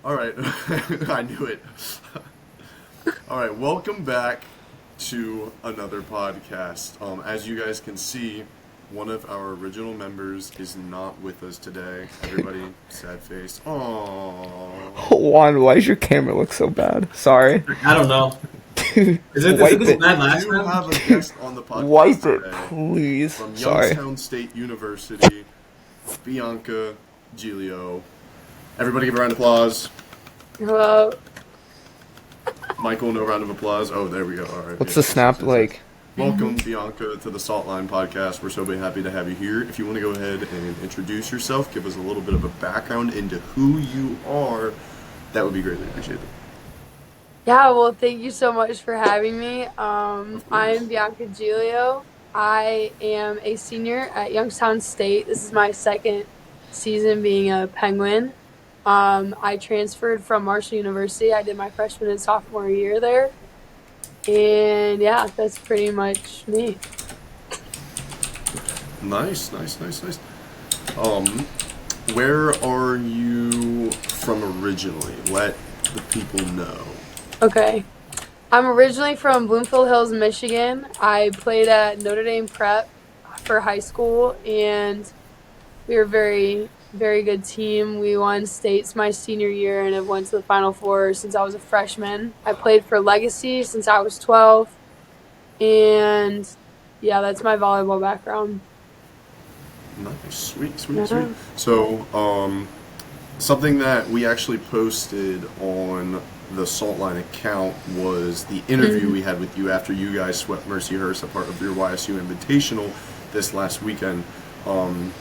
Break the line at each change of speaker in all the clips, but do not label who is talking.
All right, I knew it. All right, welcome back to another podcast. As you guys can see, one of our original members is not with us today. Everybody, sad face. Aww.
Juan, why does your camera look so bad? Sorry.
I don't know.
Dude,
Is it
wipe
this
it.
We
bad last
do
time?
have a guest on the podcast
Wipe it,
today
please.
from
Sorry.
Youngstown State University, Bianca GIGLIO. Everybody give a round of applause.
Hello.
Michael, no round of applause. Oh, there we go. All right.
What's the snap like?
Welcome, Bianca, to the Salt Line Podcast. We're so happy to have you here. If you want to go ahead and introduce yourself, give us a little bit of a background into who you are, that would be greatly appreciated.
Yeah, well, thank you so much for having me. I'm Bianca Giglio. I am a senior at Youngstown State. This is my second season being a Penguin. I transferred from Marshall University. I did my freshman and sophomore year there. And yeah, that's pretty much me.
Nice, nice, nice, nice. Um, where are you from originally? Let the people know.
Okay. I'm originally from Bloomfield Hills, Michigan. I played at Notre Dame Prep for high school, and we were a very, very good team. We won states my senior year and have went to the Final Four since I was a freshman. I played for Legacy since I was 12, and yeah, that's my volleyball background.
Nice, sweet, sweet, sweet.
Yeah.
So, something that we actually posted on the Saltline account was the interview
Mhm.
we had with you after you guys swept Mercyhurst, a part of your YSU Invitational this last weekend. Um,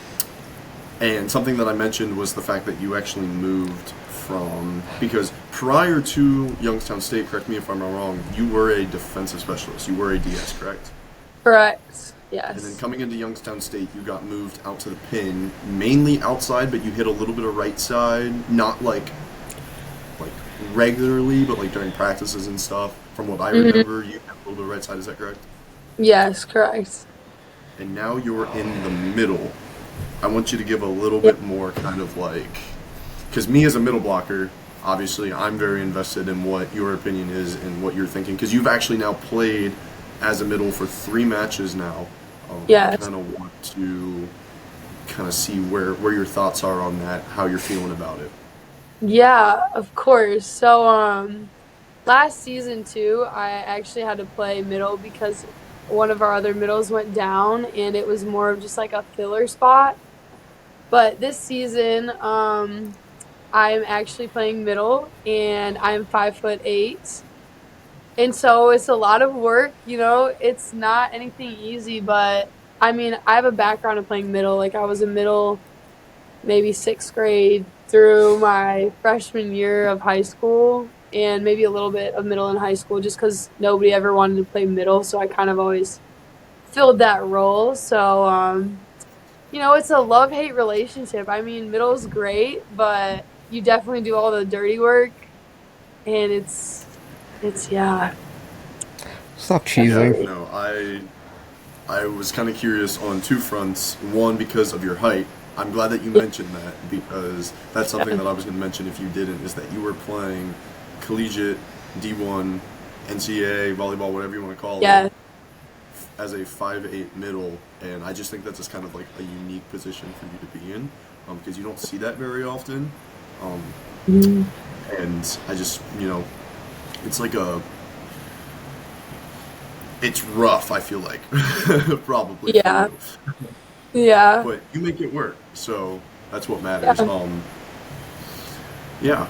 and something that I mentioned was the fact that you actually moved from, because prior to Youngstown State, correct me if I'm wrong, you were a defensive specialist. You were a DS, correct?
Correct.
And then
Yes.
coming into Youngstown State, you got moved out to the pin, mainly outside, but you hit a little bit of right side, not like regularly, but like during practices and stuff. From what I
Mhm.
remember, you hit a little bit of right side. Is that correct?
Yes, correct.
And now you're in the middle. I want you to give a little
Yep.
bit more kind of like, because me as a middle blocker, obviously I'm very invested in what your opinion is and what you're thinking, because you've actually now played as a middle for 3 matches now. I
Yes.
kind of want to kind of see where your thoughts are on that, how you're feeling about it.
Yeah, of course. So, last season too, I actually had to play middle because one of our other middles went down, and it was more of just like a filler spot. But this season, I'm actually playing middle, and I'm 5'8", and so it's a lot of work. It's not anything easy, but I mean, I have a background of playing middle. Like I was a middle maybe sixth grade through my freshman year of high school, and maybe a little bit of middle in high school just because nobody ever wanted to play middle. So I kind of always filled that role. So, it's a love hate relationship. I mean, middle's great, but you definitely do all the dirty work, and yeah,
Stop
Yeah,
cheesing.
definitely.
no, I was kind of curious on two fronts. One, because of your height. I'm glad that you mentioned that, because that's something
Yeah.
that I was going to mention if you didn't, is that you were playing collegiate, D1, NCAA, volleyball, whatever you want to call it,
Yeah.
as a 5'8" middle, and I just think that's just kind of like a unique position for you to be in, because you don't see that very often. Um,
Mhm.
and I just, it's like it's rough, I feel like, probably for
Yeah.
you.
Yeah.
But you make it work, so that's what matters.
Yeah.
Yeah,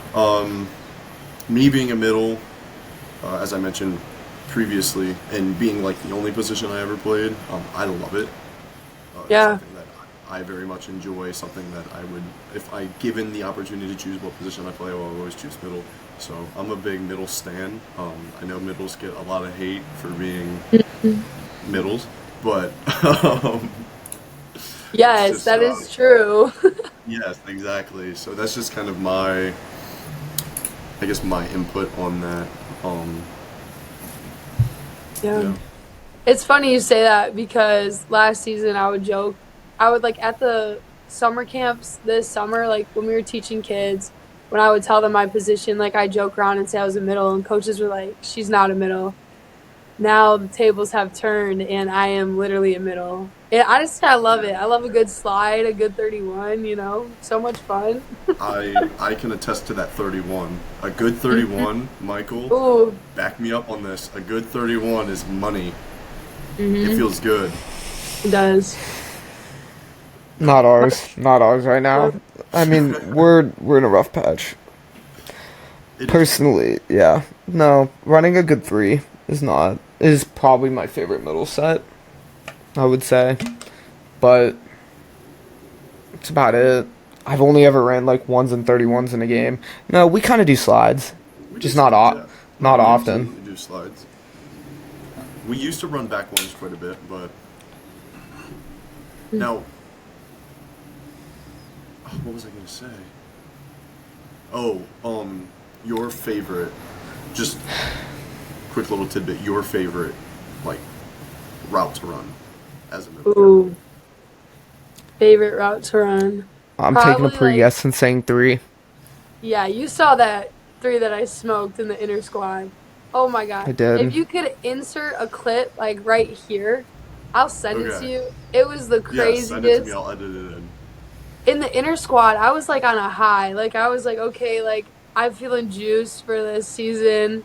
me being a middle, as I mentioned previously, and being like the only position I ever played, I love it. It's
Yeah.
something that I very much enjoy, something that I would, if I given the opportunity to choose what position I play, I will always choose middle. So I'm a big middle stan. I know middles get a lot of hate for being
Mhm.
middles, but it's
Yes,
just,
that is true.
yes, exactly. So that's just kind of I guess, my input on that. Um,
Yeah.
yeah.
It's funny you say that because last season I would joke, I would like at the summer camps this summer, like when we were teaching kids, when I would tell them my position, like I joke around and say I was a middle, and coaches were like, "She's not a middle." Now the tables have turned, and I am literally a middle. And honestly, I love it. I love a good slide, a good 31. So much fun.
I can attest to that 31. A good 31, Michael,
Ooh.
back me up on this. A good 31 is money. It
Mhm.
feels good.
It does.
Not ours. Not ours right now. I mean, we're in a rough patch.
It is.
Personally, yeah. No, running a good 3 is probably my favorite middle set, I would say. But it's about it. I've only ever ran like 1s and 31s in a game. No, we kind of do slides.
We
Just
do
not
slides, yeah.
not
We
often.
absolutely do slides. We used to run back ones quite a bit, but now, what was I going to say? Oh, your favorite, just quick little tidbit, your favorite, like, route to run as a middle.
Ooh. Favorite route to run.
I'm taking a
Probably
pure
like,
guess and saying 3.
yeah, you saw that 3 that I smoked in the inner squad. Oh my
I
God. If
did.
you could insert a clip like right here, I'll send it to
Okay.
you. It was the
Yes, send it to me.
craziest.
I'll edit it in.
In the inner squad, I was like on a high. Like I was like, okay, like I'm feeling juiced for this season.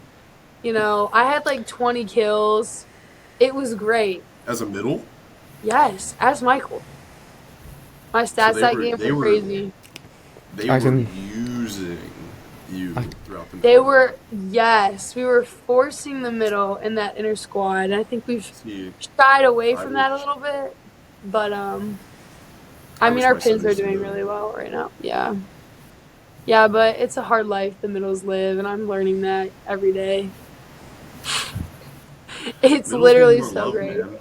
I had like 20 kills. It was great.
As a middle,
Yes, as Michael. My
so
stats that game were crazy.
they
I
were
can.
using you throughout the
They
middle.
were, yes, we were forcing the middle in that inner squad. And I think we've
See,
shied away
I
from that a
wish
little bit. But
I
I mean
wish
our
my
pins are
centers
doing
knew.
really well right now. Yeah. Yeah, but it's a hard life the middles live, and I'm learning that every day. It's
Middles need
literally
more
so
love,
great.
man.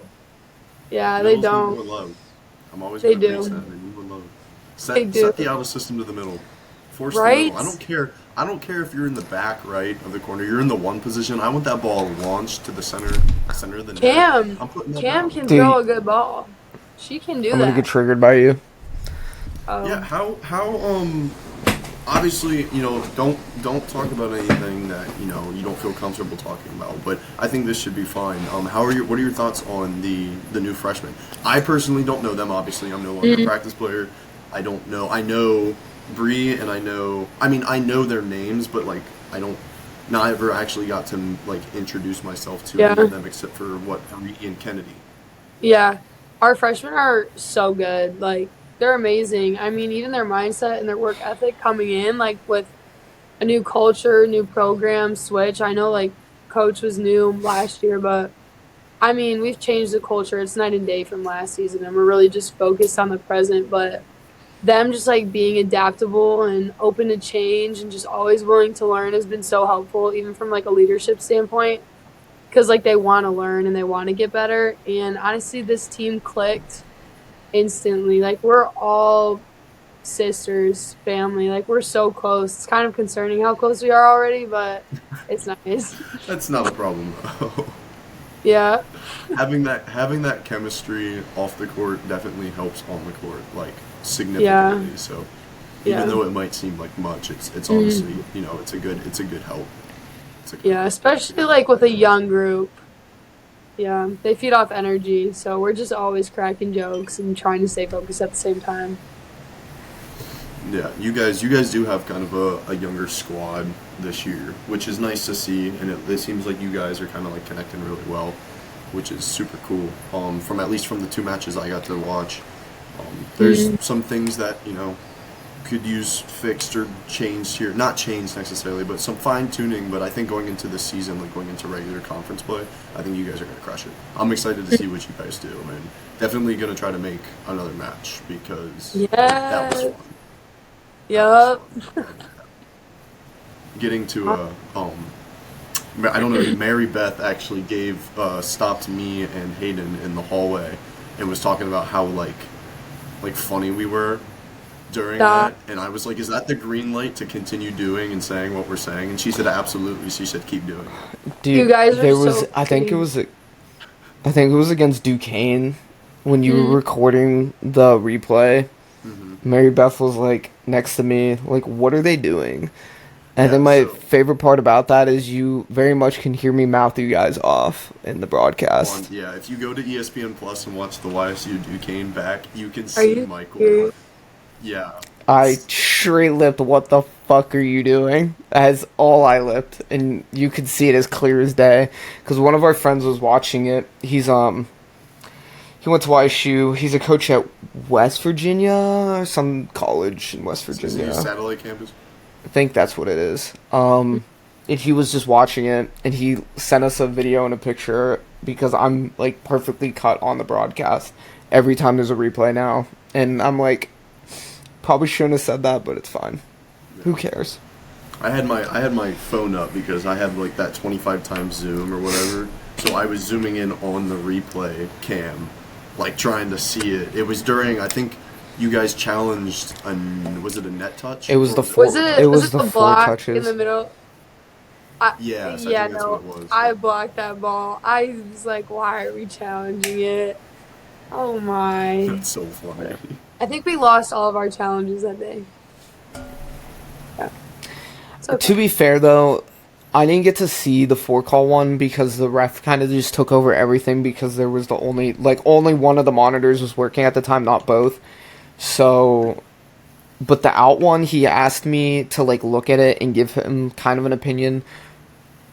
Yeah, they
Middles need
don't.
more love. I'm always
They
gonna preach
do.
that. They need more love.
They
Set the
do.
auto system to the middle. Force the middle.
Right?
I don't care. I don't care if you're in the back right of the corner. You're in the one position. I want that ball launched to the center of the net.
Cam.
I'm putting that
Cam
down.
can throw
Dude,
a good ball. She can do
I'm gonna get
that.
triggered by you.
Yeah.
Oh.
How obviously, don't talk about anything that, you don't feel comfortable talking about, but I think this should be fine. What are your thoughts on the new freshmen? I personally don't know them, obviously. I'm no longer a practice player. I don't know. I know Bree and I know their names, but like I don't not ever actually got to like introduce myself to any
Yeah.
of them except for Bree and Kennedy.
Yeah. Our freshmen are so good. Like, they're amazing. I mean, even their mindset and their work ethic coming in, like, with a new culture, new program switch. I know, like, coach was new last year, but I mean, we've changed the culture. It's night and day from last season, and we're really just focused on the present. But them just like being adaptable and open to change and just always willing to learn has been so helpful, even from like a leadership standpoint, because like they want to learn and they want to get better. And honestly, this team clicked instantly. Like we're all sisters, family. Like we're so close. It's kind of concerning how close we are already, but it's nice.
That's not a problem though.
Yeah.
Having that chemistry off the court definitely helps on the court, like
Yeah.
significantly. So even
Yeah.
though it might seem like much, it's
Mhm.
honestly, it's a good help. It's a good
Yeah,
help.
especially like with a young group. Yeah, they feed off energy, so we're just always cracking jokes and trying to stay focused at the same time.
Yeah, you guys do have kind of a younger squad this year, which is nice to see, and it seems like you guys are kind of like connecting really well, which is super cool. From at least from the two matches I got to watch, there's
Mhm.
some things that could use fixed or changed here. Not changed necessarily, but some fine tuning. But I think going into this season, like going into regular conference play, I think you guys are going to crush it. I'm excited to see what you guys do, and definitely going to try to make another match because that was
Yes.
fun. That was
Yup.
fun. Getting to I don't know. Mary Beth actually stopped me and Hayden in the hallway and was talking about how like funny we were during
Stop.
that, and I was like, "Is that the green light to continue doing and saying what we're saying?" And she said, "Absolutely." She said, "Keep doing it."
You
Dude,
guys are
there was
so funny.
I think it was against Duquesne when you were
Mm.
recording the replay.
Hmm.
Mary Beth was like next to me, like, what are they doing? And
Yeah,
then my
so-
favorite part about that is you very much can hear me mouth you guys off in the broadcast.
Yeah, if you go to ESPN Plus and watch the YSU Duquesne back, you can
Are
see
you
Michael.
serious?
Yeah.
I straight lipped, what the fuck are you doing? That's all I lipped, and you could see it as clear as day. Because one of our friends was watching it. He went to YSU. He's a coach at West Virginia, or some college in West
Is it
Virginia.
a satellite campus?
I think that's what it is. And he was just watching it, and he sent us a video and a picture because I'm like perfectly cut on the broadcast every time there's a replay now, and I'm like, probably shouldn't have said that, but it's fine. Who cares?
I had my phone up because I had like that 25 times zoom or whatever, so I was zooming in on the replay cam, like trying to see it. It was during, I think you guys challenged was it a net touch?
It was the
Or
four.
Was it?
It
Was
was
it
the
the
four
block
touches.
in the middle?
Yes, I
Yeah,
think that's
no.
what it was.
I blocked that ball. I was like, why are we challenging it? Oh my!
That's so funny.
I think we lost all of our challenges that day. Yeah. It's okay.
To be fair, though, I didn't get to see the four call one because the ref kind of just took over everything because there was only one of the monitors was working at the time, not both. So, but the out one, he asked me to like look at it and give him kind of an opinion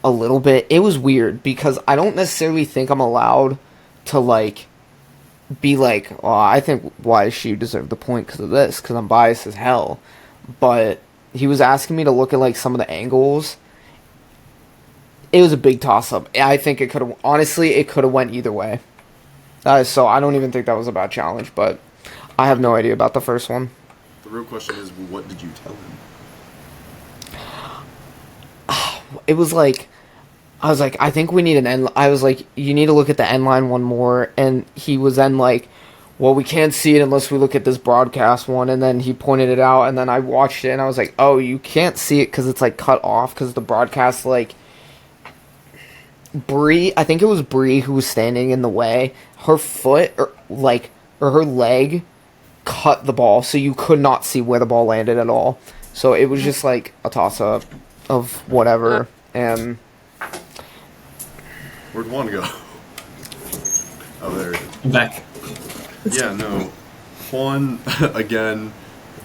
a little bit. It was weird because I don't necessarily think I'm allowed to like be like, oh, I think YSU deserved the point because of this, because I'm biased as hell. But he was asking me to look at like some of the angles. It was a big toss up. I think it could have, honestly, it could have went either way. So I don't even think that was a bad challenge, but I have no idea about the first one.
The real question is, what did you tell him?
It was like, I was like, I think we need an end. I was like, you need to look at the end line one more. And he was then like, well, we can't see it unless we look at this broadcast one. And then he pointed it out. And then I watched it and I was like, oh, you can't see it because it's like cut off because the broadcast, like, I think it was Bree who was standing in the way. Her foot or her leg cut the ball. So you could not see where the ball landed at all. So it was just like a toss up of whatever. And
Where'd Juan go? Oh, there he is.
I'm back.
Yeah, no. Juan, again,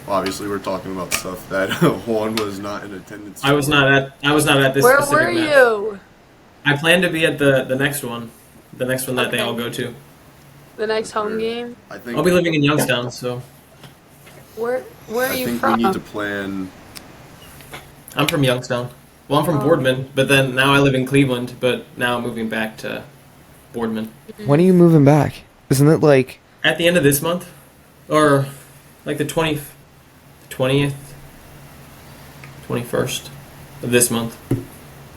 obviously we're talking about stuff that Juan was not in attendance
I was not at this
Where
specific
were
match.
you?
I plan to be at the next one. The next one that they
Okay.
all go to.
The next home game?
I think
I'll be living in Youngstown, so
Where are
I
you
think
from?
we need to plan.
I'm from Youngstown. Well, I'm from
Oh.
Boardman, but then now I live in Cleveland, but now I'm moving back to Boardman.
when are you moving back? Isn't it like
At the end of this month? Or like the 20th, 21st of this month.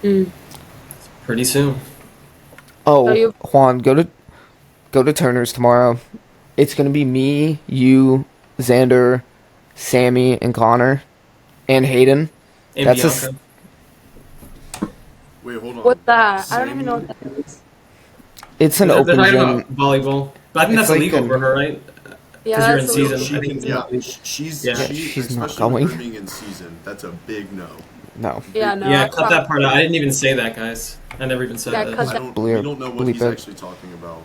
Mm.
Pretty soon.
oh
So you-
Juan, go to Turner's tomorrow. It's gonna be me, you, Xander, Sammy, and Connor, and Hayden.
And
That's a
Bianca.
Wait, hold on.
What's that? I don't even know what that is.
It's an
They're
open
talking
gym.
about volleyball. But I think
It's
that's
like
illegal
an-
for her, right?
Yeah,
you're in
that's
season.
She
I think
can,
it's
yeah,
not-
she's
Yeah.
She's not
especially with her
going.
being in season. That's a big no.
No.
Yeah, no.
Yeah,
I
cut that part out. I didn't even say that, guys. I never even said
Yeah,
that.
cut
I
that-
don't.
Bleep-
We don't know what
bleep
he's
it.
actually talking about.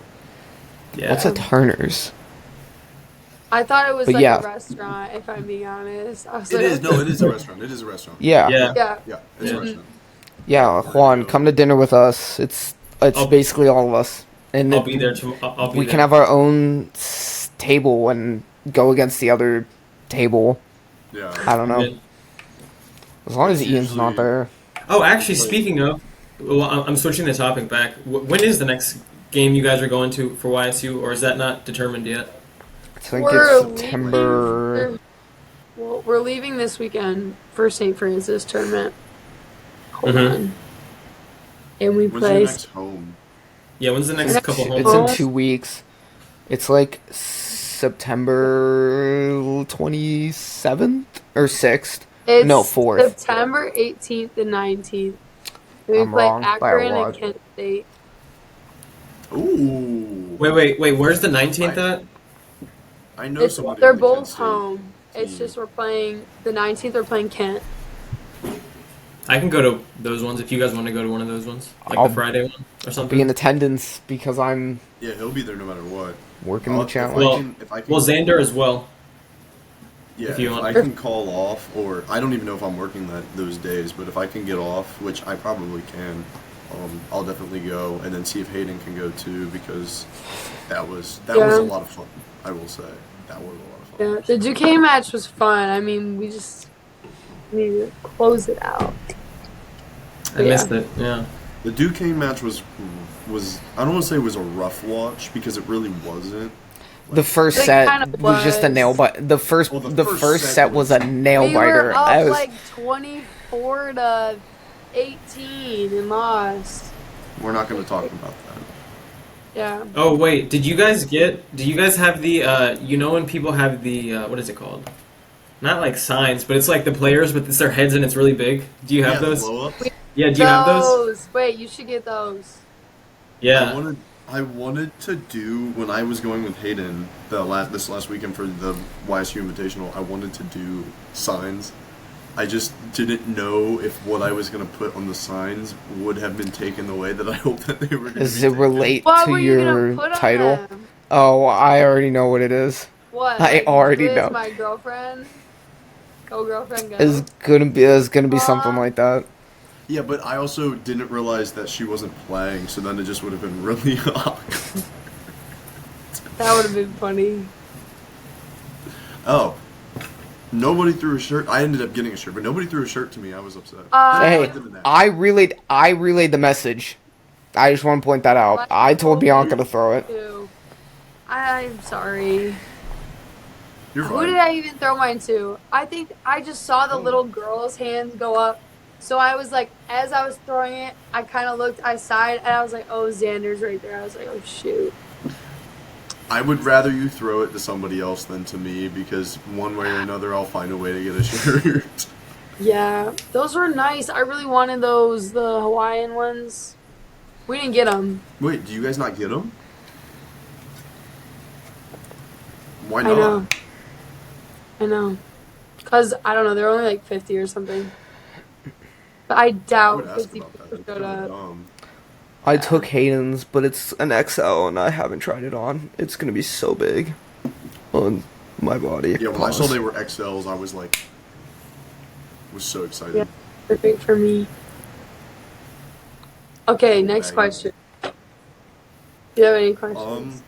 Yeah.
What's a Turner's?
I thought it was
But
like
yeah.
a restaurant, if I'm being honest. I was
It
like,
is. No, it is a restaurant. It is a restaurant.
Yeah.
Yeah.
Yeah.
Yeah, it's a
Yeah.
restaurant.
Yeah, Juan, come to dinner with us. It's
I'll-
basically all of us. And
I'll be there. I'll be
we
there.
can have our own table and go against the other table.
Yeah.
I don't know.
Yeah.
As long as
It's
Ian's not
usually-
there.
Oh, actually, speaking of, well, I'm switching the topic back. When is the next game you guys are going to for YSU, or is that not determined yet?
I think
We're
it's September.
Well, we're leaving this weekend for St. Francis tournament. Hold
Mhm.
on. And we
When's the
play.
next home?
Yeah, when's the next
Next-
couple home?
It's in
Oh.
2 weeks. It's like September 27th or 6th.
It's
No, 4th.
September 18th and 19th. And we
I'm
play
wrong by a
Akron and
lot.
Kent State.
Ooh.
Wait. Where's the 19th at?
I know
It's,
somebody.
they're
on the Kent
both
State.
home. It's just we're playing the 19th. We're playing Kent.
I can go to those ones if you guys want to go to one of those ones, like
I'll
the Friday one or something.
Be in attendance because I'm
Yeah, he'll be there no matter what.
working the
If
challenge.
Well, well, Xander as well.
Yeah,
if you want.
I can call off, or I don't even know if I'm working those days, but if I can get off, which I probably can, I'll definitely go, and then see if Hayden can go too, because that was a lot of fun. I will say that was a lot of fun.
Yeah, the Duquesne match was fun. I mean, we just need to close it out.
I missed it. Yeah.
The Duquesne match was I don't want to say it was a rough watch because it really wasn't.
The first
It
set
kind of
was just a nail biter. The first set was a nail
We
biter.
were up like 24-18 and lost.
We're not going to talk about that.
Yeah.
Oh wait, do you guys have the you know when people have the what is it called? Not like signs, but it's like the players, but it's their heads and it's really big. Do you have those?
The blow-ups?
Yeah, do you have those?
Wait, you should get those.
Yeah.
I wanted to do when I was going with Hayden this last weekend for the YSU Invitational. I wanted to do signs. I just didn't know if what I was going to put on the signs would have been taken the way that I hoped that they were going to be.
Does it relate
What
to
were you gonna
your
put on
title?
them?
Oh, I already know what it is.
What?
I already
Liz,
know.
My girlfriend. Co-girlfriend. Go.
It's gonna be something like that.
Yeah, but I also didn't realize that she wasn't playing, so then it just would have been really awkward.
That would have been funny.
Oh. Nobody threw a shirt. I ended up getting a shirt, but nobody threw a shirt to me. I was upset.
Hey, I relayed the message. I just want to point that out. I told Bianca to throw it.
I'm sorry.
You're
Who
fine.
did I even throw mine to? I think I just saw the little girl's hands go up. So I was like, as I was throwing it, I kind of looked, I sighed, and I was like, oh, Xander's right there. I was like, oh, shoot.
I would rather you throw it to somebody else than to me, because one way or another I'll find a way to get a shirt.
Yeah, those were nice. I really wanted those, the Hawaiian ones. We didn't get them.
Wait, do you guys not get them? Why not?
I know. Because, I don't know, they're only like 50 or something. But I
I
doubt
would ask
50
about that.
people
It's
showed
kinda
up.
dumb.
I took Hayden's, but it's an XL, and I haven't tried it on. It's gonna be so big on my body.
Yeah, when I saw they were XLs, I was so excited.
Yeah. Perfect for me. Okay, next question. Do you have any questions?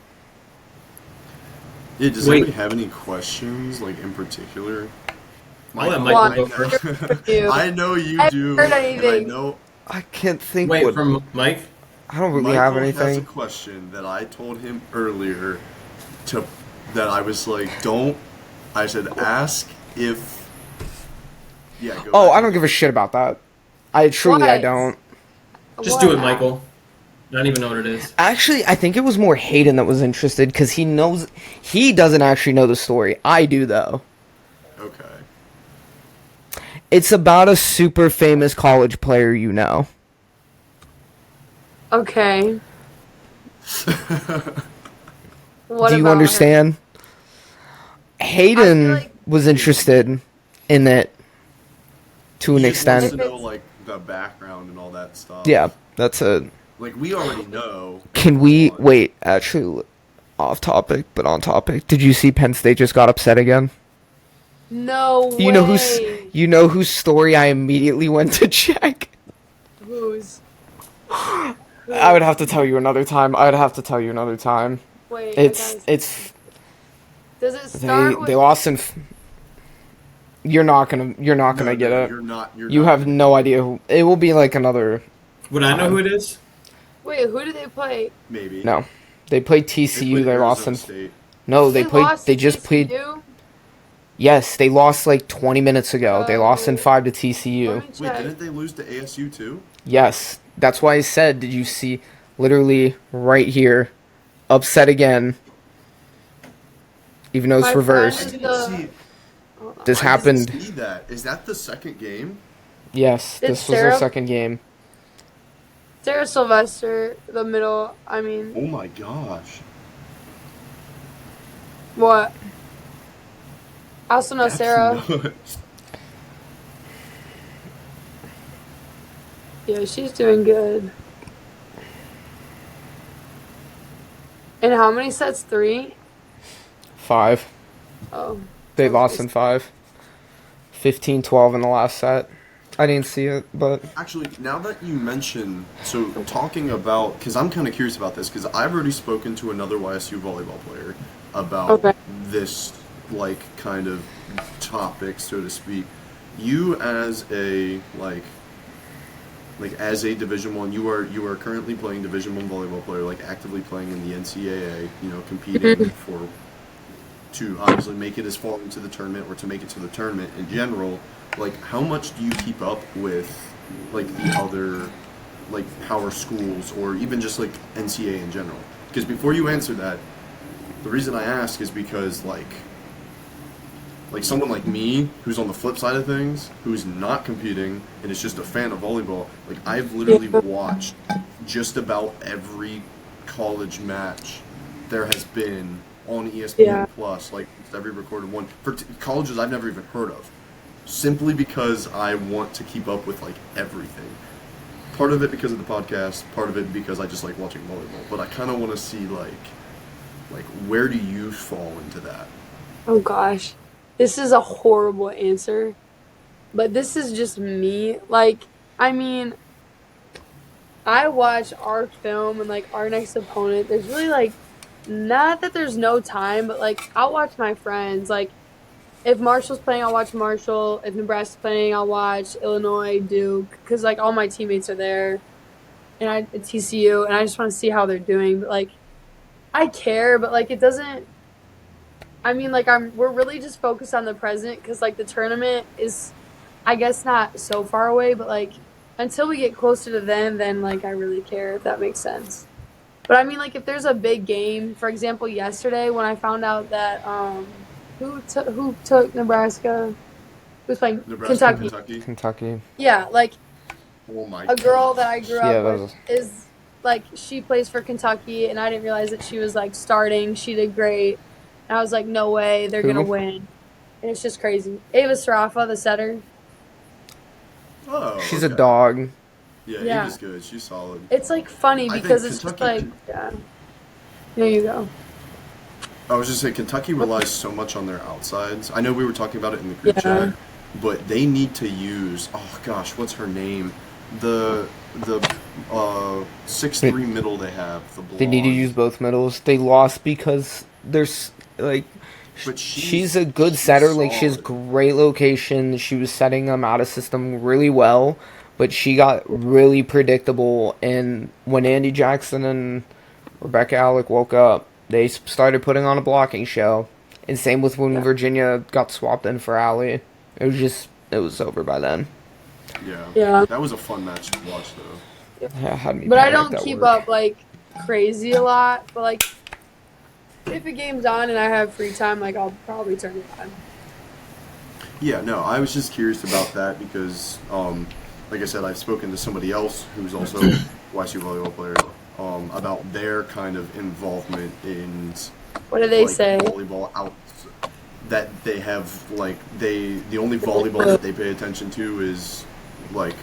Yeah, does
Wait.
anybody have any questions, like, in particular?
I'll let
Michael,
Michael go first.
I know you
I haven't
do.
heard
And I
anything.
know
I can't think.
Wait,
what
from Mike?
I don't really
Michael
have
has a
anything.
question that I told him earlier that I was like, I said, ask if. Yeah, go
Oh,
ahead.
I don't give a shit about that. I
What?
don't.
Just do it, Michael. I don't even know what it is.
Actually, I think it was more Hayden that was interested because he doesn't actually know the story. I do though.
Okay.
It's about a super famous college player you know.
Okay. What
Do you
about
understand? Hayden
like-
was interested in it to an
He just wants
extent.
to know, like, the background and all that stuff.
Yeah, that's it.
Like, we already know.
Can we
Come on.
wait? Actually, off topic, but on topic. Did you see Penn State just got upset again?
No way.
You know whose story I immediately went to check.
Whose?
I would have to tell you another time.
Wait,
It's
Does it start with?
they lost in. You're not gonna get it.
You're not.
You have no idea who. It will be like another.
Would I know who it is?
Wait, who did they play?
Maybe.
No, they played
They
TCU.
played
They lost in.
Arizona State.
No, they played.
lost
They
to
just played.
TCU?
Yes, they lost like 20 minutes ago. They lost in 5 to
Let
TCU.
me
Wait,
check.
didn't they lose to ASU too?
Yes, that's why I said. Did you see? Literally right here, upset again. Even though it's
My
reversed.
friend is the-
This
I
happened.
didn't see that. Is that the second game?
Yes,
Did
this was their
Sarah-
second game.
Sarah Sylvester, the middle. I mean,
Oh my gosh.
what? I also know
That's
Sarah.
nuts.
Yeah, she's doing good. And how many sets? 3?
5.
Oh.
They
I was
lost
gonna
in 5. 15-12 in the last set. I didn't see it, but
Actually, now that you mention, so talking about, because I'm kind of curious about this, because I've already spoken to another YSU volleyball player about
Okay.
this, like, kind of topic, so to speak. You as a as a Division One, you are currently playing Division One volleyball player, like actively playing in the NCAA, competing for to obviously make it as far into the tournament or to make it to the tournament in general. Like, how much do you keep up with like the other like power schools or even just like NCAA in general? Because before you answer that, the reason I ask is because like someone like me who's on the flip side of things, who's not competing and is just a fan of volleyball, like I've literally
Yeah.
watched just about every college match there has been on
Yeah.
ESPN Plus, like every recorded one for colleges I've never even heard of, simply because I want to keep up with like everything. Part of it because of the podcast, part of it because I just like watching volleyball. But I kind of want to see like where do you fall into that?
Oh gosh. This is a horrible answer, but this is just me. Like, I mean, I watch our film and like our next opponent. There's really like not that there's no time, but like I'll watch my friends. Like if Marshall's playing, I'll watch Marshall. If Nebraska's playing, I'll watch Illinois, Duke, because like all my teammates are there, and I at TCU, and I just want to see how they're doing. But like I care, but like it doesn't. I mean, like we're really just focused on the present because like the tournament is, I guess, not so far away, but like until we get closer to then like I really care if that makes sense. But I mean, like if there's a big game, for example, yesterday when I found out that who took Nebraska, who's playing
Nebraska and
Kentucky.
Kentucky.
Kentucky.
Yeah, like
Oh my
a girl that
gosh.
I grew
Yeah,
up
that
with
was
is like she plays for Kentucky, and I didn't realize that she was like starting. She did great. And I was like, no way, they're gonna
who?
win. And it's just crazy. Ava Sarafa, the setter.
Oh,
She's a
okay.
dog.
Yeah,
Yeah.
Ava's good. She's solid.
It's like funny
I
because
think
it's just
Kentucky.
like, yeah. There you go.
I was just saying Kentucky relies so much on their outsides. I know we were talking about it in the group
Yeah.
chat, but they need to use. Oh gosh, what's her name? The 6'3" middle they have. The blonde.
They need to use both middles. They lost because there's like
But
she's a good setter. Like she has
solid.
great location. She was setting them out of system really well, but she got really predictable. And when Andy Jackson and Rebecca Alec woke up, they started putting on a blocking show. And same with when
Yeah.
Virginia got swapped in for Allie. It was over by then.
Yeah.
Yeah.
That was a fun match to watch though.
Yeah, had me
But I
panicked
don't
at
keep
work.
up like crazy a lot. But like if a game's on and I have free time, like I'll probably turn it on.
Yeah, no, I was just curious about that because, like I said, I've spoken to somebody else who's also a YSU volleyball player about their kind of involvement in
What do they
like
say?
volleyball out that they have like the only volleyball that they pay attention to is like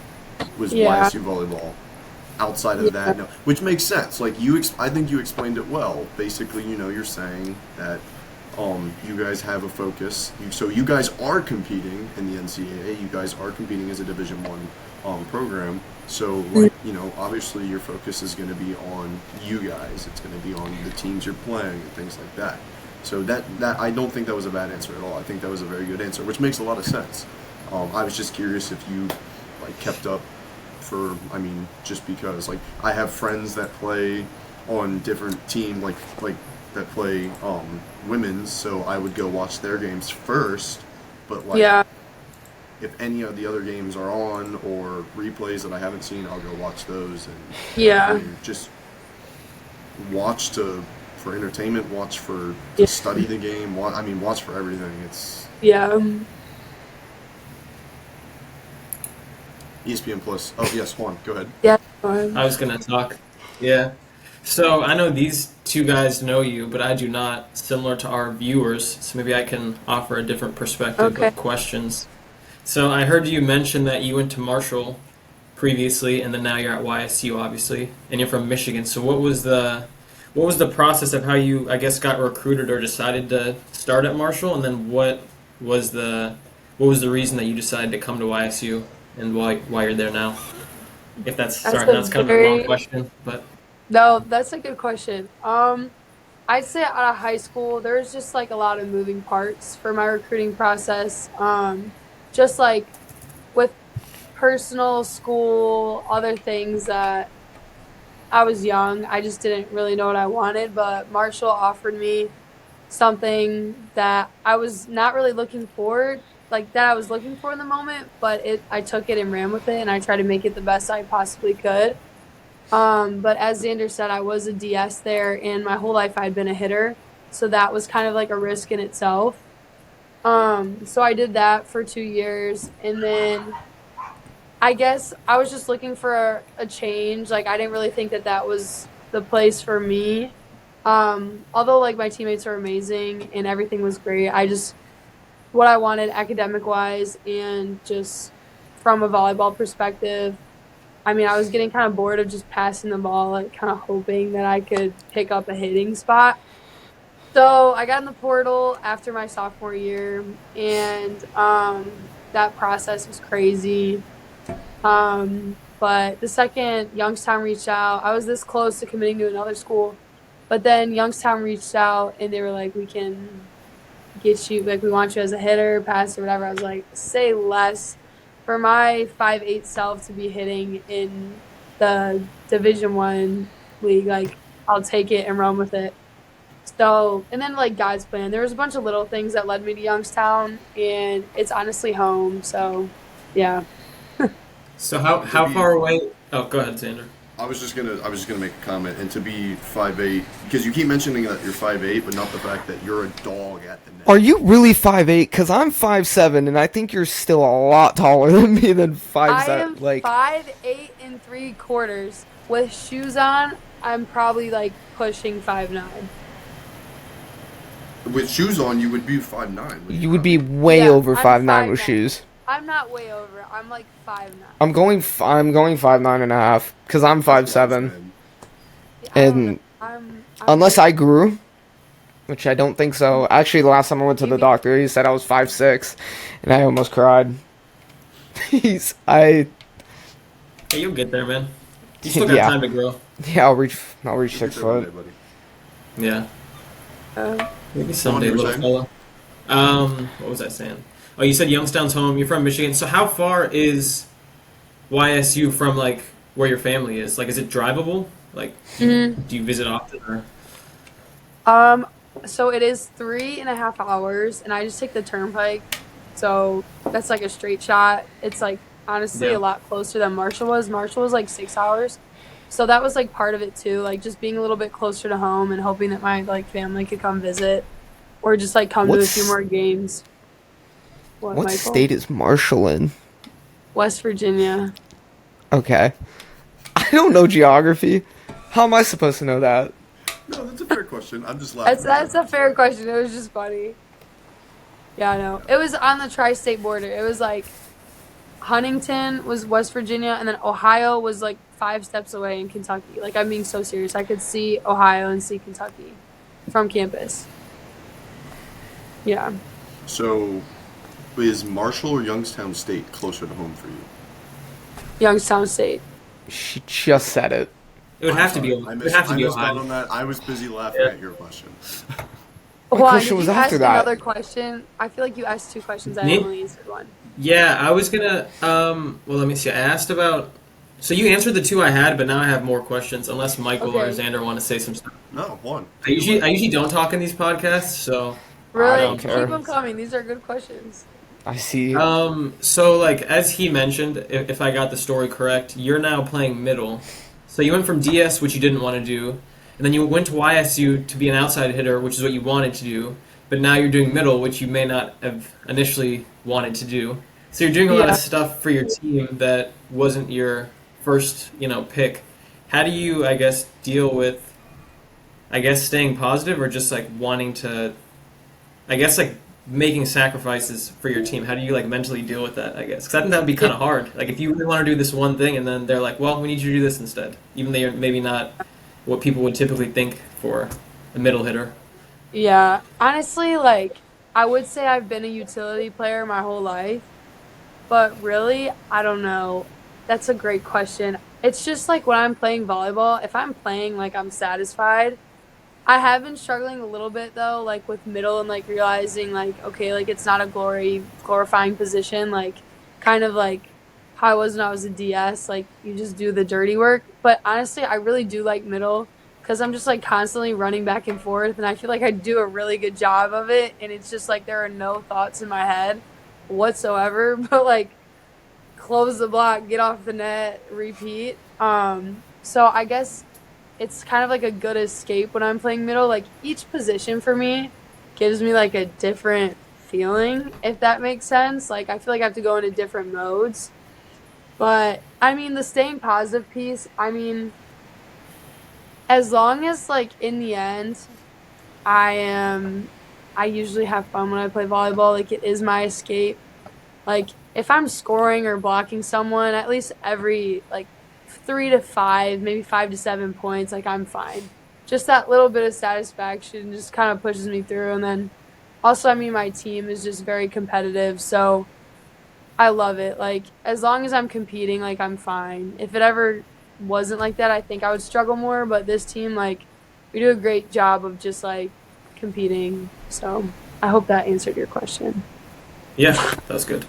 was
Yeah.
YSU volleyball. Outside of that, no, which makes sense. Like I think you explained it well. Basically, you're saying that you guys have a focus. So you guys are competing in the NCAA. You guys are competing as a Division One program. So like obviously your focus is going to be on you guys. It's going to be on the teams you're playing and things like that. So that I don't think that was a bad answer at all. I think that was a very good answer, which makes a lot of sense. I was just curious if you like kept up just because like I have friends that play on different team like that play women's, so I would go watch their games first. But like
Yeah.
if any of the other games are on or replays that I haven't seen, I'll go watch those and
Yeah.
just watch for entertainment, watch to
Yeah.
study the game. Watch for everything. It's
Yeah.
ESPN Plus. Oh yes, Juan, go ahead.
Yeah.
I was gonna talk. Yeah. So I know these two guys know you, but I do not, similar to our viewers. So maybe I can offer a different perspective
Okay.
of questions. So I heard you mention that you went to Marshall previously, and then now you're at YSU, obviously, and you're from Michigan. So what was the process of how you, I guess, got recruited or decided to start at Marshall, and then was the what was the reason that you decided to come to YSU, and why you're there now? If that's
That's
sorry,
a
that's kind of a long
very
question, but
no, that's a good question. I'd say out of high school, there's just like a lot of moving parts for my recruiting process. Just like with personal, school, other things that I was young, I just didn't really know what I wanted. But Marshall offered me something that I was not really looking for, like that I was looking for in the moment. But I took it and ran with it, and I tried to make it the best I possibly could. But as Xander said, I was a DS there, and my whole life I'd been a hitter, so that was kind of like a risk in itself. So I did that for 2 years, and then I guess I was just looking for a change. Like I didn't really think that that was the place for me. Although like my teammates are amazing and everything was great, I just what I wanted academic wise and just from a volleyball perspective. I mean, I was getting kind of bored of just passing the ball, like kind of hoping that I could pick up a hitting spot. So I got in the portal after my sophomore year, and that process was crazy. But the second Youngstown reached out, I was this close to committing to another school. But then Youngstown reached out, and they were like, "We can get you, like, we want you as a hitter, passer, whatever." I was like, "Say less." For my 5'8" self to be hitting in the Division 1 league, like I'll take it and run with it. So, and then like God's plan, there was a bunch of little things that led me to Youngstown, and it's honestly home. So, yeah.
so
To
how
be
far away? Oh, go ahead, Xander.
I was just gonna make a comment, and to be 5'8", because you keep mentioning that you're 5'8", but not the fact that you're a dog at the net.
Are you really 5'8"? Because I'm 5'7", and I think you're still a lot taller than me than
I
5'7".
am
Like,
5'8 3/4". With shoes on, I'm probably like pushing 5'9".
With shoes on, you would be 5'9".
you would be way
Yeah,
over
I'm
5'9" with
5'9".
shoes.
I'm not way over. I'm like 5'9".
I'm going 5'9" and a half because I'm
That's low,
5'7",
man.
I don't know.
and
I'm
unless
like,
I grew, which I don't think so. Actually, the last time I went to the
maybe
doctor, he said I was 5'6", and I almost cried. I
Hey, you'll get there, man. You still got
yeah,
time to grow.
yeah, I'll reach
You'll get
6
there one day,
foot.
buddy.
Yeah,
uh,
maybe
Go on,
someday,
you were
little
saying?
fella. What was I saying? Oh, you said Youngstown's home. You're from Michigan. So how far is YSU from like where your family is? Like, is it drivable? Like,
mhm.
do you visit often or?
Um, so it is 3.5 hours, and I just take the turnpike. So that's like a straight shot. It's like honestly a
Yeah.
lot closer than Marshall was. Marshall was like 6 hours. So that was like part of it too, like just being a little bit closer to home and hoping that my like family could come visit or just like come to a few
What's
more games. What,
what
Michael?
state is Marshall in?
West Virginia.
Okay, I don't know geography. How am I supposed to know that?
No, that's a fair question. I'm just
That's
laughing.
that's a fair question. It was just funny. Yeah, I know. It was on the tri-state border. It was like Huntington was West Virginia, and then Ohio was like 5 steps away in Kentucky. Like I'm being so serious. I could see Ohio and see Kentucky from campus. Yeah.
So, is Marshall or Youngstown State closer to home for you?
Youngstown State.
She just said it.
It would
I'm
have to be.
sorry.
It would have to
I
be
missed out
Ohio.
on that. I was busy laughing
Yeah.
at your question.
What
Juan,
question
did
was
you
after
ask
that?
another question? I feel like you asked 2 questions. I
Me?
only answered one.
Yeah, I was gonna. Well, let me see. I asked about. So you answered the two I had, but now I have more questions. Unless Michael or
Okay.
Xander want to say some stuff.
No, one.
I usually don't talk in these podcasts, so.
I
Really?
don't
Keep
care.
them coming. These are good questions.
I see.
So like as he mentioned, if I got the story correct, you're now playing middle. So you went from DS, which you didn't want to do, and then you went to YSU to be an outside hitter, which is what you wanted to do. But now you're doing middle, which you may not have initially wanted to do. So you're doing a lot of
Yeah.
stuff for your team that wasn't your first, pick. How do you, I guess, deal with I guess, staying positive or just like wanting to, I guess, like making sacrifices for your team? How do you like mentally deal with that, I guess? Because I think that would be kind of hard. Like if you really want to do this one thing and then they're like, well, we need you to do this instead, even though you're maybe not what people would typically think for a middle hitter.
Yeah, honestly, like I would say I've been a utility player my whole life, but really, I don't know. That's a great question. It's just like when I'm playing volleyball, if I'm playing like I'm satisfied, I have been struggling a little bit though, like with middle and like realizing like okay, like it's not a glorifying position, like kind of like how I was when I was a DS, like you just do the dirty work. But honestly, I really do like middle because I'm just like constantly running back and forth, and I feel like I do a really good job of it, and it's just like there are no thoughts in my head whatsoever, but like close the block, get off the net, repeat. So I guess it's kind of like a good escape when I'm playing middle. Like each position for me gives me like a different feeling, if that makes sense. Like I feel like I have to go into different modes. But I mean, the staying positive piece, I mean, as long as like in the end, I am, I usually have fun when I play volleyball. Like it is my escape. Like if I'm scoring or blocking someone, at least every like 3 to 5, maybe 5 to 7 points, like I'm fine. Just that little bit of satisfaction just kind of pushes me through. And then also, I mean, my team is just very competitive, so I love it. Like as long as I'm competing, like I'm fine. If it ever wasn't like that, I think I would struggle more. But this team, like, we do a great job of just like competing. So I hope that answered your question.
Yeah, that's good.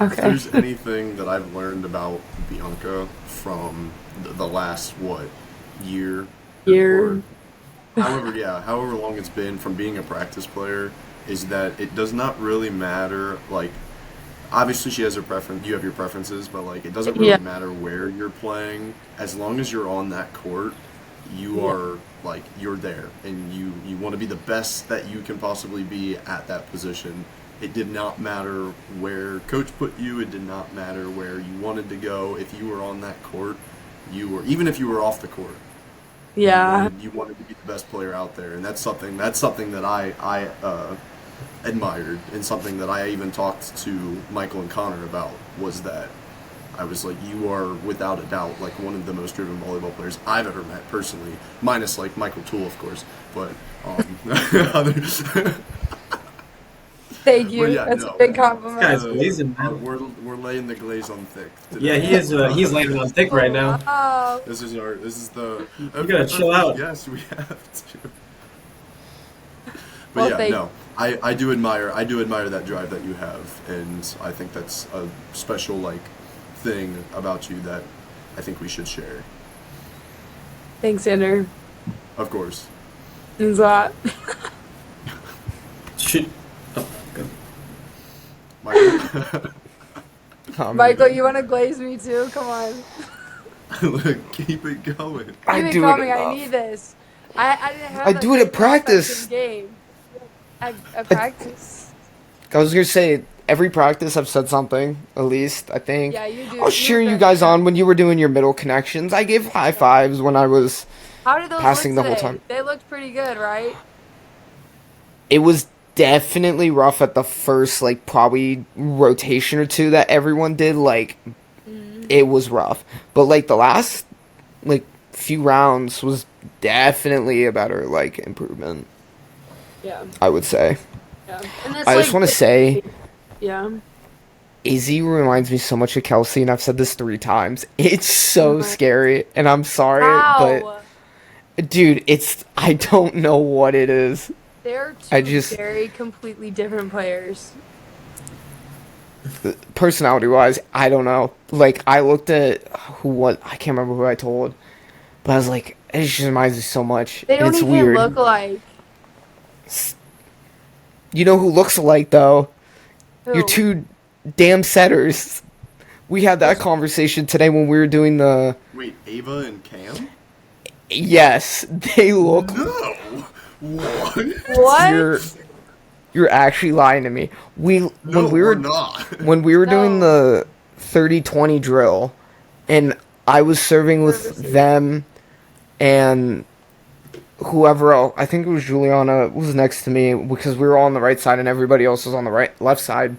If
Okay.
there's anything that I've learned about Bianca from the last, what, year?
Year.
However long it's been from being a practice player, is that it does not really matter, like, obviously she has her preference, you have your preferences, but, like, it doesn't really
Yeah.
matter where you're playing. As long as you're on that court, you
Yeah.
are, like, you're there, and you want to be the best that you can possibly be at that position. It did not matter where coach put you. It did not matter where you wanted to go. If you were on that court, you were, even if you were off the court,
Yeah.
you wanted to be the best player out there, and that's something that I admired, and something that I even talked to Michael and Connor about, was that I was like, you are without a doubt like one of the most driven volleyball players I've ever met personally, minus like Michael Toole, of course, but others.
Thank
But
you.
yeah,
That's a
no.
big
This guy's
compliment.
blazing, man.
We're laying the glaze on thick
Yeah,
today.
he's laying on thick right
Oh,
now.
wow.
This is the
You gotta chill out.
Yes, we have to. But
Well,
yeah,
thank
no, I do admire that drive that you have, and I think that's a special like thing about you that I think we should share.
Thanks, Andrew.
Of course.
Means a lot.
Shit. Oh, good.
Michael,
Michael, you want to glaze me too? Come on.
look, keep it going.
I
Keep it
do
coming.
it
I
enough.
need this. I didn't have
I
that
do it at
great offensive
practice.
game. At practice.
I was gonna say every practice I've said something at least. I think
Yeah, you do.
I was
You
cheering you
have
guys
that.
on when you were doing your middle connections. I gave high fives when I was
How did those
passing the
look
whole
today?
time.
They looked pretty good, right?
It was definitely rough at the first like probably rotation or two that everyone did. Like it was rough, but like the last like few rounds was definitely a better like improvement.
Yeah.
I would say.
Yeah. And it's
I just
like,
want to say,
yeah.
Izzy reminds me so much of Kelsey, and I've said this 3 times. It's so scary, and I'm sorry,
How?
but dude, it's I don't know what it is.
They're
I
two
just
very completely different players.
personality wise, I don't know. Like I looked at what I can't remember who I told, but I was like, it just reminds me so much.
They
And
don't
it's
even
weird.
look alike.
You know who looks alike though? Your
Who?
two damn setters. We had that conversation today when we were doing the.
Wait, Ava and Cam?
Yes, they look.
No. What?
What?
You're actually lying to me.
No,
When we
we're
were
not.
when we were doing
No.
the 30-20 drill, and I was serving with
Nervous.
them and whoever else, I think it was Juliana, was next to me because we were all on the right side and everybody else was on the left side.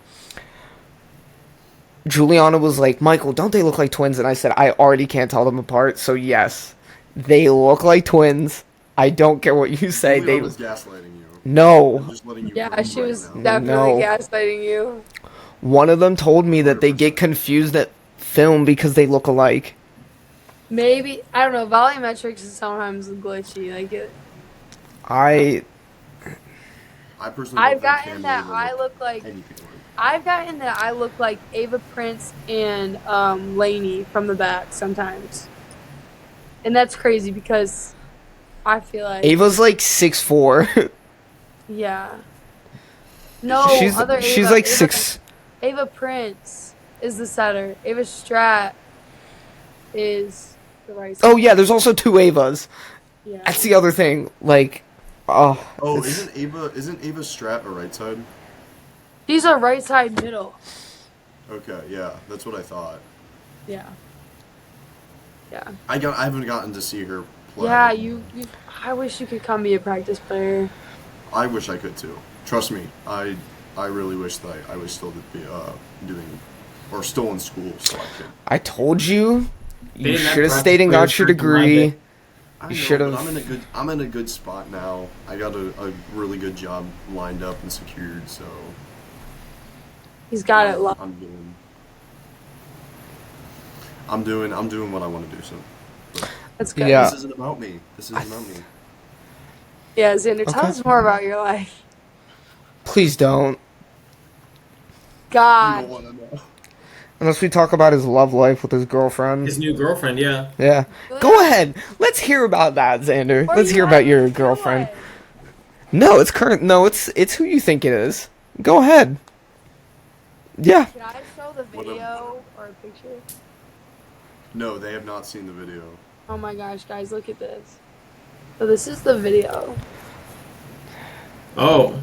Juliana was like, Michael, don't they look like twins? And I said, I already can't tell them apart. So yes, they look like twins. I don't care what you say.
Juliana was gaslighting you.
No.
I'm just letting you
Yeah,
know
she
right
was
now.
definitely
No.
gaslighting you.
One of them told me that they get confused at film because they look alike.
Maybe, I don't know, volumetrics is sometimes glitchy. Like,
I
personally
I've
don't think
gotten
Cam
that
Newton
I
looked
look like
anything like.
I've gotten that I look like Ava Prince and Lainey from the back sometimes. And that's crazy because I feel like
Ava's like 6'4".
yeah. No,
she's
other Ava,
she's like
Ava,
6.
Ava Prince is the setter. Ava Strat is the right
Oh
side.
yeah, there's also 2 Avas.
Yeah.
That's the other thing. Like,
Oh,
it's-
isn't Ava Strat a right side?
She's a right side middle.
Okay, yeah, that's what I thought.
Yeah. Yeah.
I haven't gotten to see her play.
Yeah, you I wish you could come be a practice player.
I wish I could too. Trust me, I really wish that I was still doing or still in school so I could.
I told you.
They
You
didn't have
should have
practice
stayed and got
players
your
for July
degree.
day.
I
You
know,
should've-
but I'm in a good spot now. I got a really good job lined up and secured, so
He's got it locked.
I'm doing what I want to do. So
That's good.
Yeah.
this isn't about me. This isn't about me.
Yeah, Xander, tell
Okay.
us more about your life.
Please don't.
You
God.
don't want to know.
Unless we talk about his love life with his girlfriend.
His new girlfriend, yeah.
Yeah. Go ahead. Let's hear about that, Xander.
Or
Let's
you
hear
have
about your
a new
girlfriend.
one.
No, it's current. No, it's who you think it is. Go ahead. Yeah.
Can I show the video or a picture?
No, they have not seen the video.
Oh my gosh, guys, look at this. So this is the video.
Oh.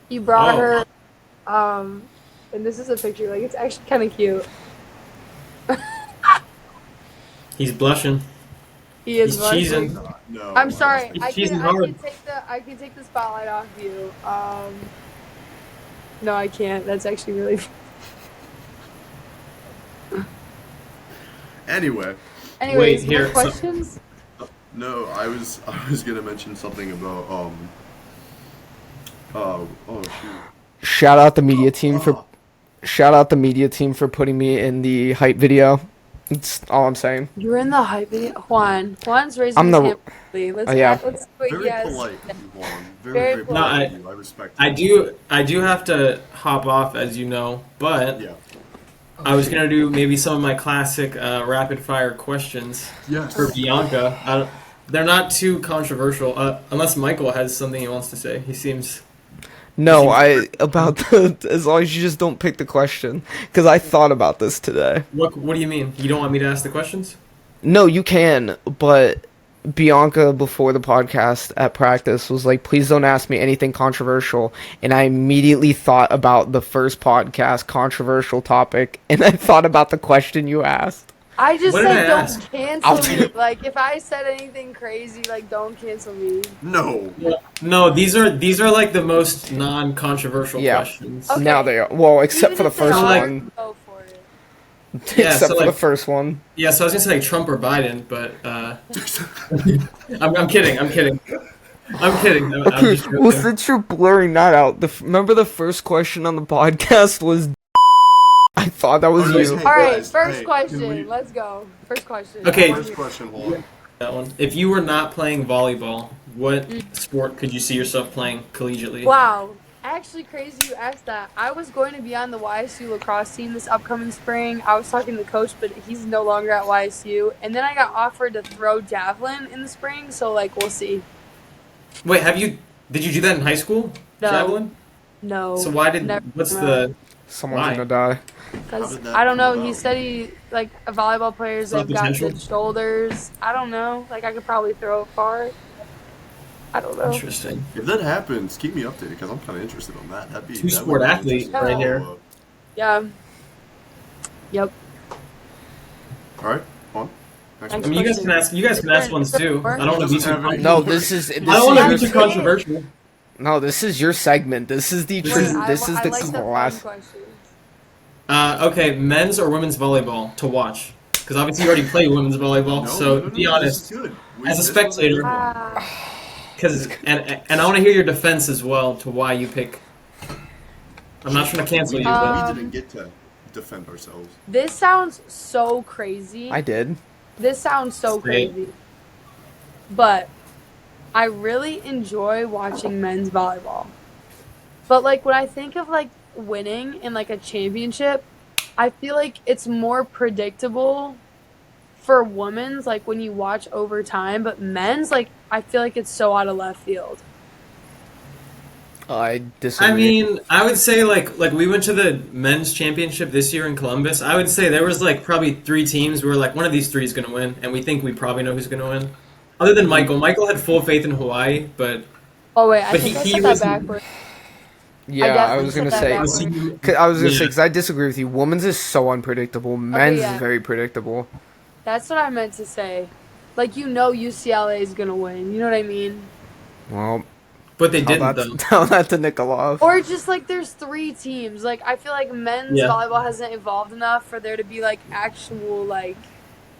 He brought
Oh.
her, and this is a picture. Like, it's actually kind of cute.
He's blushing.
He is
He's
blushing.
cheesing.
No.
I'm sorry.
He's
I
cheesing
can
hard.
take the spotlight off you. No, I can't. That's actually really.
Anyway,
Anyways,
here,
more questions?
no, I was gonna mention something about oh shoot.
Shout out the media team for
Oh,
shout out the media team for putting me in the hype video. That's all I'm saying.
You're in the hype video. Juan's raising
I'm
his
the-
hand. quickly. Let's
Oh, yeah.
let's wait,
very
yes.
polite, Juan.
Very
Very
polite.
polite.
No,
of you. I respect.
I
it.
do have to hop off, as you know, but
Yeah.
I was gonna do maybe some of my classic rapid fire questions
Yes.
for Bianca. They're not too controversial, unless Michael has something he wants to say. He seems.
No, about the as long as you just don't pick the question because I thought about this today.
What do you mean? You don't want me to ask the questions?
No, you can, but Bianca before the podcast at practice was like, "Please don't ask me anything controversial," and I immediately thought about the first podcast controversial topic, and I thought about the question you asked.
I just
What did
said
I
don't
ask?
cancel
I'll
me.
do-
Like, if I said anything crazy, like, don't cancel me.
No.
No, these are like the most non-controversial
Yeah.
questions.
Okay.
Now they are well, except
Even
for the
if they
first
are,
one.
Go for it.
Yeah,
Except
so,
for the
like-
first one.
Yeah, so I was gonna say like Trump or Biden, but I'm kidding. I'm kidding. I'm kidding. I'm just
Well,
joking.
since you're blurring that out, remember the first question on the podcast was. I thought that was
Okay.
you.
Hey,
All right,
guys,
first
hey,
question.
can we-
Let's go. First question.
Okay.
First question, hold
That one. If you were not playing volleyball, what sport could you see yourself playing collegiately?
Wow. Actually, crazy you asked that. I was going to be on the YSU lacrosse team this upcoming spring. I was talking to the coach, but he's no longer at YSU. And then I got offered to throw javelin in the spring, so, like, we'll see.
Wait, did you do that in high school?
No.
Javelin?
No.
So why did
never
what's
come
the
Someone's
Why?
gonna die.
How
Because
did that
I don't know.
come
He
about?
said he, like, volleyball players
Saw
have got
potential?
good shoulders. I don't know. Like, I could probably throw it far. I don't know.
interesting?
If that happens, keep me updated because I'm kind of interested on that. That'd be
Two
that
sport
would be
athlete
interesting.
right
here.
Yeah. Yep.
All right, on. Next
I
Next
one.
mean,
question.
you guys can ask ones too. I don't want to be too.
Doesn't have any-
No, this is
I don't want to be
your
too controversial.
no, this is your segment. This is the
Wait,
this is
I
the
like the fun
class.
questions.
Okay, men's or women's volleyball to watch? Because obviously you already play women's volleyball, so be honest.
This is good.
As a
This was
spectator-
good one.
Because and I want to hear your defense as well to why you pick. I'm not trying to cancel you, but
We didn't get to defend ourselves.
This sounds so crazy.
I did.
This sounds so
Say it.
crazy. But I really enjoy watching men's volleyball. But like when I think of like winning in like a championship, I feel like it's more predictable for women's like when you watch over time, but men's like I feel like it's so out of left field.
I disagree.
I mean, I would say like we went to the men's championship this year in Columbus. I would say there was like probably 3 teams where like one of these 3 is going to win, and we think we probably know who's going to win. Other than Michael, Michael had full faith in Hawaii, but
Oh wait, I
But
think I
he
said
was-
that backwards.
yeah, I
definitely
was
said
gonna
that
say.
backwards.
I was gonna say
Yeah.
because I disagree with you. Women's is so unpredictable. Men's
yeah.
is very predictable.
That's what I meant to say. Like you know UCLA is gonna win. You know what I mean?
Well,
they
tell
didn't
that,
though.
tell that to Nikolov.
Or just like there's 3 teams. Like I feel like men's
Yeah.
volleyball hasn't evolved enough for there to be like actual like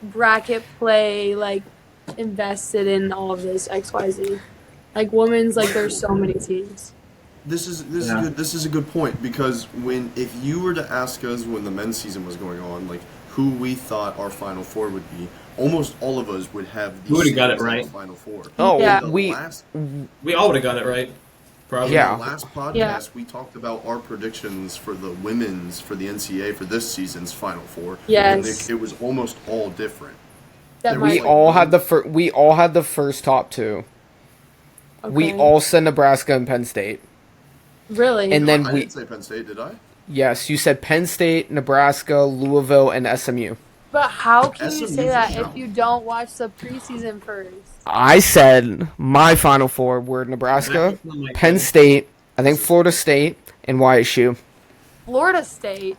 bracket play like invested in all of this XYZ. Like women's like there's so many teams.
This is
Yeah.
good. This is a good point because if you were to ask us when the men's season was going on, like who we thought our Final Four would be, almost all of us would have the
We would've got it
Suns as
right.
the Final Four.
Oh,
Yeah.
The
we
last,
We all would have got it right. Probably.
Yeah.
the last podcast
Yeah.
we talked about our predictions for the women's for the NCAA for this seas's Final Four. And
Yes.
it was almost all different.
That
There
might
we
was,
all had the first top 2. We
okay.
all said Nebraska and Penn State.
really
And then
I
we
didn't say Penn State, did I?
yes, you said Penn State, Nebraska, Louisville, and SMU.
But how can you
SMU's
say
a
that
shout.
if you don't watch the preseason first?
I said my Final Four were Nebraska, Penn State, I think Florida State, and YSU.
Florida State.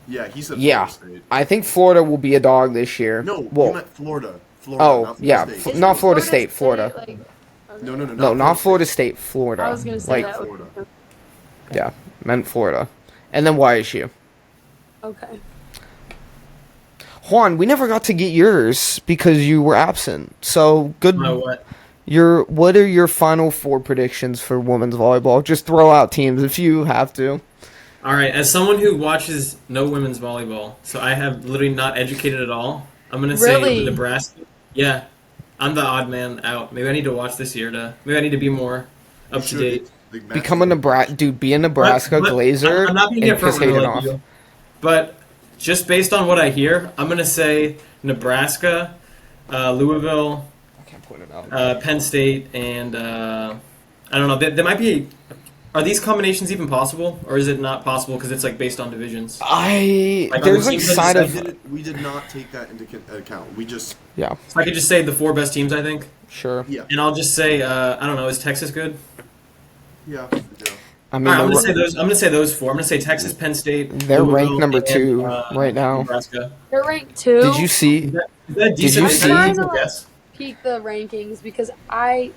Yeah, he said
Yeah,
Florida State.
I think Florida will be a dog this year.
No, you
well,
meant Florida. Florida,
oh
not Florida
yeah,
State.
F- not Florida State, Florida.
like, okay.
No,
No, not Florida State, Florida.
I was gonna say
like,
that.
Florida.
yeah, meant Florida, and then YSU.
Okay.
Juan, we never got to get yours because you were absent. So good.
You know what?
What are your Final Four predictions for women's volleyball? Just throw out teams if you have to.
All right, as someone who watches no women's volleyball, so I have literally not educated at all. I'm gonna say
Really?
Nebraska. Yeah, I'm the odd man out. Maybe I need to watch this year to. Maybe I need to be more up to date.
Become a Nebraska dude. Be a Nebraska
But
Glazer
I'm not gonna
and
get
piss
front runner
Hayden
like
off.
you. But just based on what I hear, I'm gonna say Nebraska, Louisville,
I can't point it out.
Penn State, and I don't know. There might be. Are these combinations even possible, or is it not possible because it's like based on divisions? Like,
There's
on the
like
teams
side
that
of
We did not take that into account. We just
yeah,
So I could just say the 4 best teams, I think,
sure.
yeah
and I'll just say I don't know. Is Texas good?
yeah.
I mean,
All right, I'm
they're,
gonna say those. I'm gonna say those 4. I'm gonna say Texas, Penn State.
they're
Louisville,
ranked number
and,
2 right now.
Nebraska.
They're ranked 2.
Did you see?
Is that decent?
you
Is
see-
that a
I'm
decent
trying to
guess?
peek the rankings because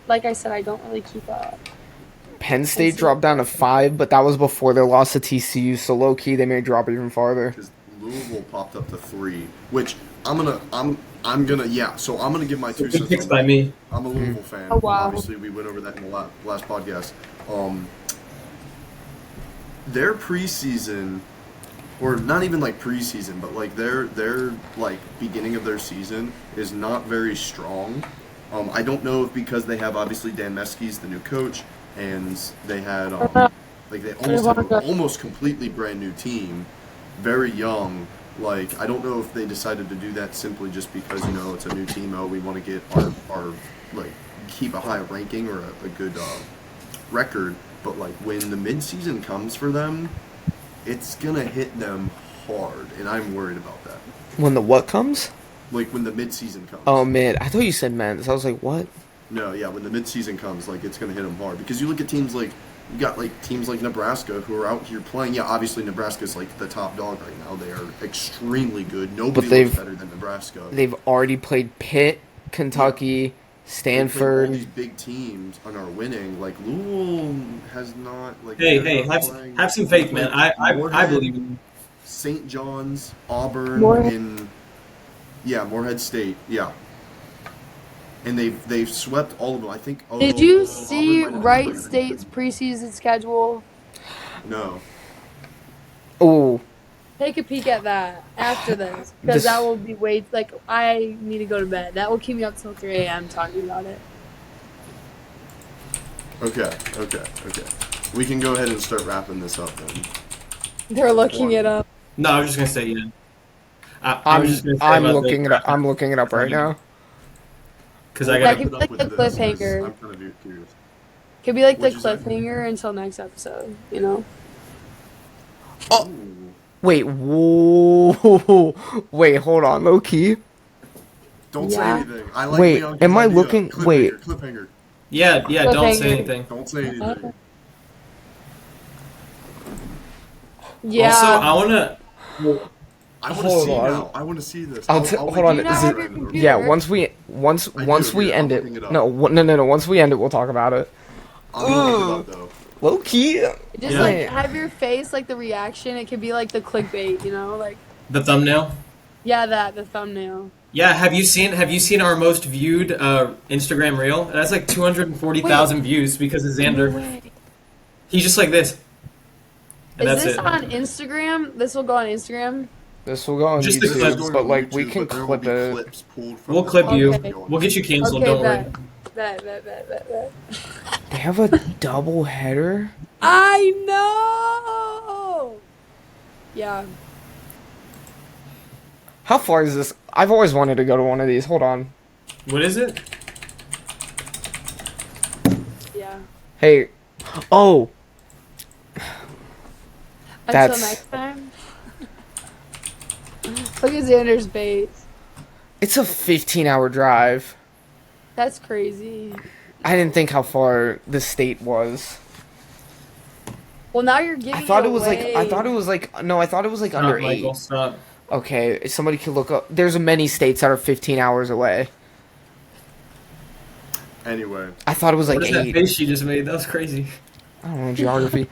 like I said, I don't really keep up.
Penn State dropped down to 5, but that was before their loss to TCU. So low key, they may drop it even farther.
Because Louisville popped up to 3, which I'm gonna yeah. So I'm gonna give my 2
Good
cents.
picks
on
by
that.
me.
I'm a Louisville fan.
Oh, wow.
Obviously, we went over that in the last podcast. Their preseason, or not even like preseason, but like their like beginning of their season is not very strong. I don't know if because they have obviously Dan Meskey's the new coach, and they had like they almost have an almost completely brand new team, very young. Like I don't know if they decided to do that simply just because it's a new team. Oh, we want to get our like keep a high ranking or a good record. But like when the midseason comes for them, it's gonna hit them hard, and I'm worried about that.
When the what comes?
Like when the midseason comes.
Oh man, I thought you said men's. I was like, what?
No, yeah, when the midseason comes, like it's gonna hit them hard because you look at teams like You got like teams like Nebraska who are out here playing. Yeah, obviously Nebraska's like the top dog right now. They are extremely good. Nobody looks better than Nebraska.
They've already played Pitt, Kentucky,
They play
Stanford.
all these big teams and are winning. Like Louisville has not. Like
Hey,
they're not playing.
have some faith, man. I
Morehead,
believe in you.
St. John's, Auburn,
Morehead.
Morehead State, yeah. And they've swept all of them. I think.
Did you
Auburn
see
might have been
Wright
better.
State's preseason schedule?
No.
Oh,
Take a peek at that after this,
This-
because that will be I need to go to bed. That will keep me up till 3 a.m. talking about it.
Okay. We can go ahead and start wrapping this up then.
They're looking it up.
No, I was just gonna say, yeah. I was just gonna say
I'm
about
looking it up. I'm looking it up right now.
because I
That
got.
could be like the cliffhanger.
I'm kind of curious.
Could be like the
What'd you say?
cliffhanger until next episode. You know.
Oh.
Ooh.
Wait, whoa, wait, hold on, low key.
Don't say
Yeah.
anything. I like
Wait,
Bianca's
am I
idea.
looking-
Cliffhanger,
wait.
Cliffhanger.
Yeah, don't say
Cliffhanger.
anything.
Don't say anything.
Yeah.
Also, I wanna.
I want to
Hold
see
on.
now. I want to see this.
Hold on.
Do you not have your computer?
Yeah, once we
yeah,
end
I'm
it.
looking it up.
No. Once we end it, we'll talk about it.
I'm gonna look it up though.
Low key.
Just
Yeah.
like have your face, like the reaction. It could be like the clickbait. You know, like
The thumbnail.
the thumbnail.
Yeah, have you seen our most viewed Instagram reel? That's like 240,000 views because of Xander.
Wait.
He's just like this. And
Is
that's
this
it.
on Instagram? This will go on Instagram.
This will go on
Just the
YouTube,
clips.
Going
but
on
like we
YouTube,
can
but there will
clip
be
it.
clips pulled from
We'll
the
clip you.
Okay.
We'll get you canceled.
Okay,
Don't worry.
bet.
They have a double header.
I know. Yeah.
How far is this? I've always wanted to go to one of these. Hold on.
What is it?
Yeah.
Hey. Oh.
Until
That's-
next time. Look at Xander's base.
It's a 15-hour drive.
That's crazy.
I didn't think how far the state was.
Well, now you're giving.
I thought it was
away.
under 8.
Michael, stop.
Okay, somebody could look up. There's many states that are 15 hours away.
Anyway,
I thought it was like
What is that
8.
face she just made? That was crazy.
I don't know, geography.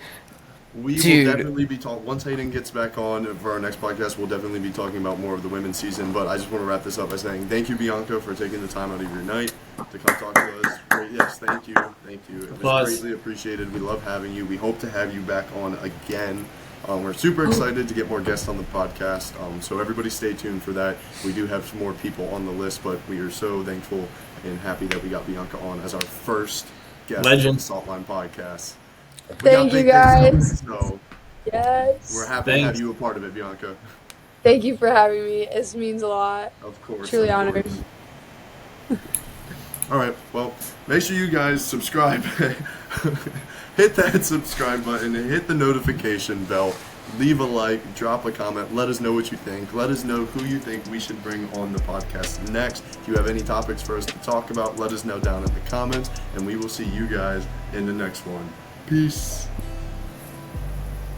we
Dude.
will definitely be talking once Hayden gets back on for our next podcast. We'll definitely be talking about more of the women's season. But I just want to wrap this up by saying thank you, Bianca, for taking the time out of your night to come talk to us. Yes, thank you. It was
Applause.
greatly appreciated. We love having you. We hope to have you back on again. We're super excited to get more guests on the podcast. So everybody stay tuned for that. We do have some more people on the list, but we are so thankful and happy that we got Bianca on as our first guest
Legend.
on the Saltline podcast. We got
Thank you,
big things
guys.
coming, so
Yes.
we're happy to have
Thanks.
you a part of it, Bianca.
Thank you for having me. This means a lot.
Of course.
Truly
of
honored.
course. All right. Well, make sure you guys subscribe. Hit that subscribe button. Hit the notification bell. Leave a like. Drop a comment. Let us know what you think. Let us know who you think we should bring on the podcast next. If you have any topics for us to talk about, let us know down in the comments. And we will see you guys in the next one. Peace.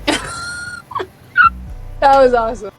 That was awesome.